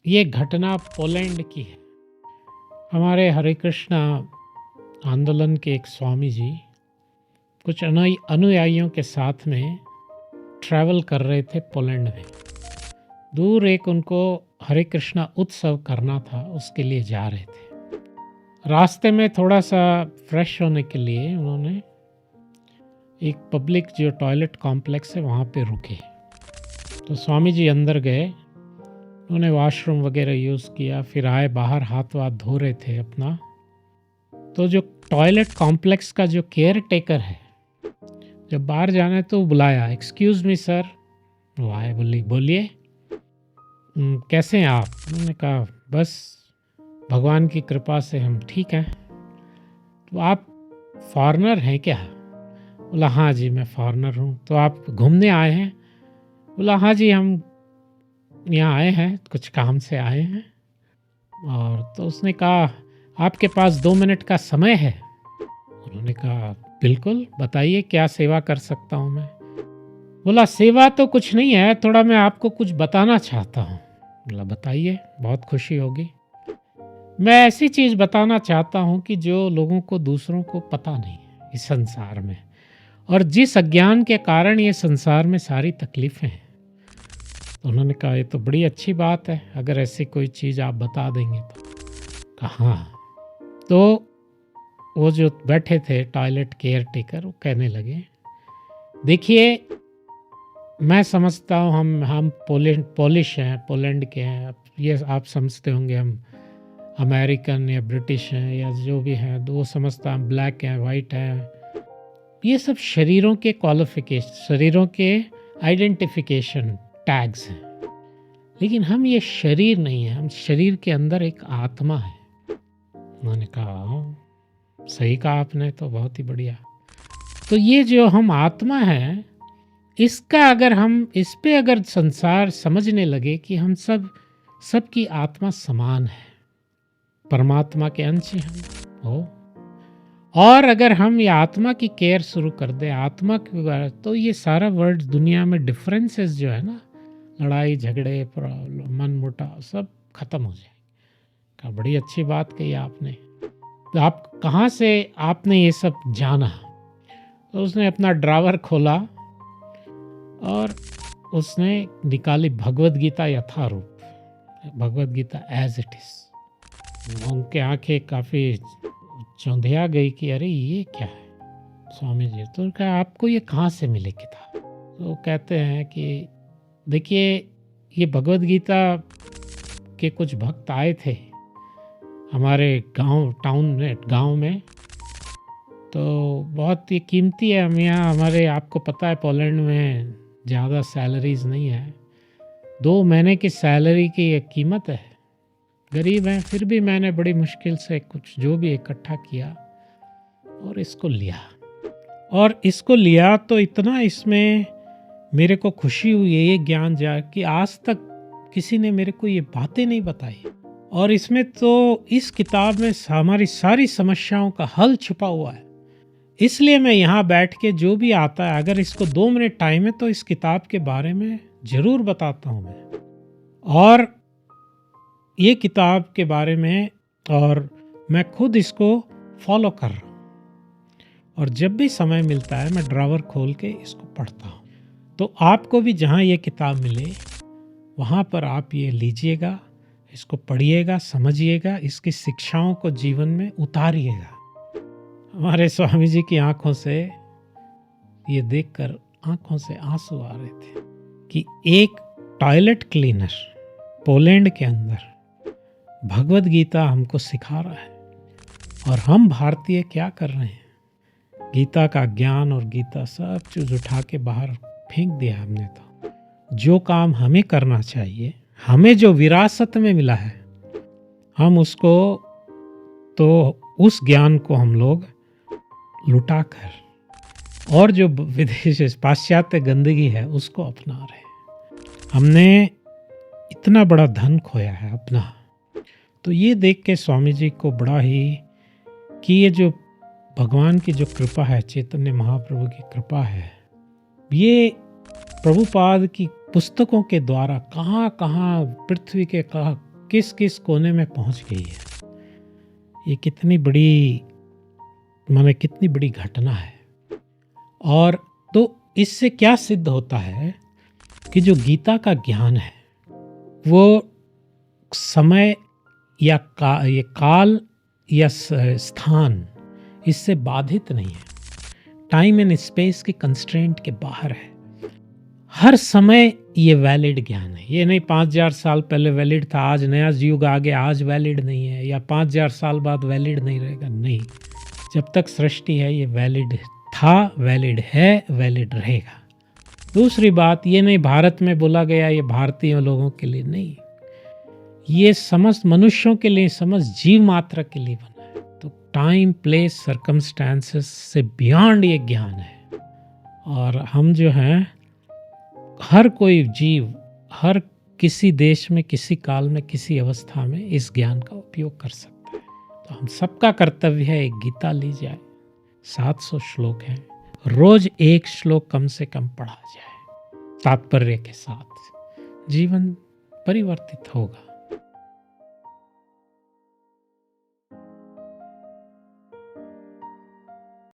ये घटना पोलैंड की है। हमारे हरे कृष्णा आंदोलन के एक स्वामी जी कुछ अनुयायियों के साथ में ट्रैवल कर रहे थे पोलैंड में। दूर एक उनको हरे कृष्णा उत्सव करना था, उसके लिए जा रहे थे। रास्ते में थोड़ा सा फ्रेश होने के लिए उन्होंने एक पब्लिक जो टॉयलेट कॉम्प्लेक्स है वहाँ पे रुके। तो स्वामी जी अंदर गए, उन्होंने वॉशरूम वगैरह यूज़ किया, फिर आए बाहर हाथ वाथ धो रहे थे अपना। तो जो टॉयलेट कॉम्प्लेक्स का जो केयर टेकर है, जब बाहर जाना है तो बुलाया, एक्सक्यूज़ मी सर। वो आए, बोलिए कैसे हैं आप? उन्होंने कहा बस भगवान की कृपा से हम ठीक हैं। तो आप फॉरेनर हैं क्या? बोला हाँ जी मैं फॉरेनर हूँ। तो आप घूमने आए हैं? बोला हाँ जी हम यहाँ आए हैं, कुछ काम से आए हैं। और तो उसने कहा आपके पास 2 मिनट का समय है? उन्होंने कहा बिल्कुल, बताइए क्या सेवा कर सकता हूँ मैं। बोला सेवा तो कुछ नहीं है, थोड़ा मैं आपको कुछ बताना चाहता हूँ। बोला बताइए, बहुत खुशी होगी। मैं ऐसी चीज़ बताना चाहता हूँ कि जो लोगों को दूसरों को पता नहीं है इस संसार में, और जिस अज्ञान के कारण ये संसार में सारी तकलीफ़ें हैं। तो उन्होंने कहा ये तो बड़ी अच्छी बात है, अगर ऐसी कोई चीज़ आप बता देंगे तो। कहा हाँ। तो वो जो बैठे थे टॉयलेट केयर टेकर, वो कहने लगे देखिए मैं समझता हूँ हम पोलिश हैं, पोलैंड के हैं, ये आप समझते होंगे हम अमेरिकन या ब्रिटिश हैं या जो भी हैं, तो वो समझता हम ब्लैक हैं, वाइट हैं। ये सब शरीरों के क्वालिफिकेशन, शरीरों के आइडेंटिफिकेशन टैग्स हैं, लेकिन हम ये शरीर नहीं है, हम शरीर के अंदर एक आत्मा है। उन्होंने कहा सही कहा आपने, तो बहुत ही बढ़िया। तो ये जो हम आत्मा है, इसका अगर हम इस पे अगर संसार समझने लगे कि हम सबकी आत्मा समान है, परमात्मा के अंश ही हम हो, और अगर हम ये आत्मा की केयर शुरू कर दें, आत्मा की, तो ये सारा वर्ल्ड दुनिया में डिफरेंसेस जो है ना, लड़ाई झगड़े प्रॉब्लम मन मुटाव सब खत्म हो जाए। का बड़ी अच्छी बात कही आपने। तो आप कहाँ से आपने ये सब जाना? तो उसने अपना ड्रावर खोला और उसने निकाली भगवत गीता यथारूप, Bhagavad Gita as it is. उनके आंखें काफ़ी चौंधिया गई कि अरे ये क्या है स्वामी जी। तो उनका आपको ये कहाँ से मिले किताब? तो कहते हैं कि देखिए ये भगवत गीता के कुछ भक्त आए थे हमारे गांव में, तो बहुत ही कीमती है। हम यहाँ हमारे, आपको पता है पोलैंड में ज़्यादा सैलरीज नहीं है, 2 महीने की सैलरी की ये कीमत है। गरीब हैं, फिर भी मैंने बड़ी मुश्किल से कुछ जो भी इकट्ठा किया और इसको लिया। तो इतना इसमें मेरे को खुशी हुई है ये ज्ञान जा कि आज तक किसी ने मेरे को ये बातें नहीं बताई, और इसमें तो इस किताब में हमारी सारी समस्याओं का हल छुपा हुआ है। इसलिए मैं यहाँ बैठ के जो भी आता है, अगर इसको 2 मिनट टाइम है तो इस किताब के बारे में ज़रूर बताता हूँ मैं, और ये किताब के बारे में, और मैं खुद इसको फॉलो कर रहा हूँ। और जब भी समय मिलता है मैं ड्रावर खोल के इसको पढ़ता हूँ। तो आपको भी जहाँ ये किताब मिले वहाँ पर आप ये लीजिएगा, इसको पढ़िएगा, समझिएगा, इसकी शिक्षाओं को जीवन में उतारिएगा। हमारे स्वामी जी की आंखों से ये देखकर आंखों से आंसू आ रहे थे कि एक टॉयलेट क्लीनर पोलैंड के अंदर भगवत गीता हमको सिखा रहा है, और हम भारतीय क्या कर रहे हैं? गीता का ज्ञान और गीता सब चीज़ उठा के बाहर फेंक दिया हमने। तो जो काम हमें करना चाहिए, हमें जो विरासत में मिला है, हम उसको, तो उस ज्ञान को हम लोग लुटा कर और जो विदेश पाश्चात्य गंदगी है उसको अपना रहे हैं। हमने इतना बड़ा धन खोया है अपना। तो ये देख के स्वामी जी को बड़ा ही कि ये जो भगवान की जो कृपा है, चैतन्य महाप्रभु की कृपा है, ये प्रभुपाद की पुस्तकों के द्वारा कहाँ कहाँ पृथ्वी के किस किस कोने में पहुंच गई है। ये कितनी बड़ी घटना है। और तो इससे क्या सिद्ध होता है कि जो गीता का ज्ञान है वो समय या ये काल या स्थान इससे बाधित नहीं है, टाइम एंड स्पेस के कंस्ट्रेंट के बाहर है। हर समय ये वैलिड ज्ञान है। ये नहीं 5000 साल पहले वैलिड था, आज नया युग आ गया, आज वैलिड नहीं है, या 5000 साल बाद वैलिड नहीं रहेगा। नहीं, जब तक सृष्टि है ये वैलिड था, वैलिड है, वैलिड रहेगा। दूसरी बात, ये नहीं भारत में बोला गया ये भारतीय लोगों के लिए नहीं, ये समस्त मनुष्यों के लिए, समस्त जीव मात्रा के लिए बना है। तो टाइम, प्लेस, सर्कमस्टांसेस से बियॉन्ड ये ज्ञान है। और हम जो हैं, हर कोई जीव हर किसी देश में, किसी काल में, किसी अवस्था में इस ज्ञान का उपयोग कर सकता है। तो हम सबका कर्तव्य है एक गीता ली जाए, 700 श्लोक हैं, रोज एक श्लोक कम से कम पढ़ा जाए, तात्पर्य के साथ जीवन परिवर्तित होगा।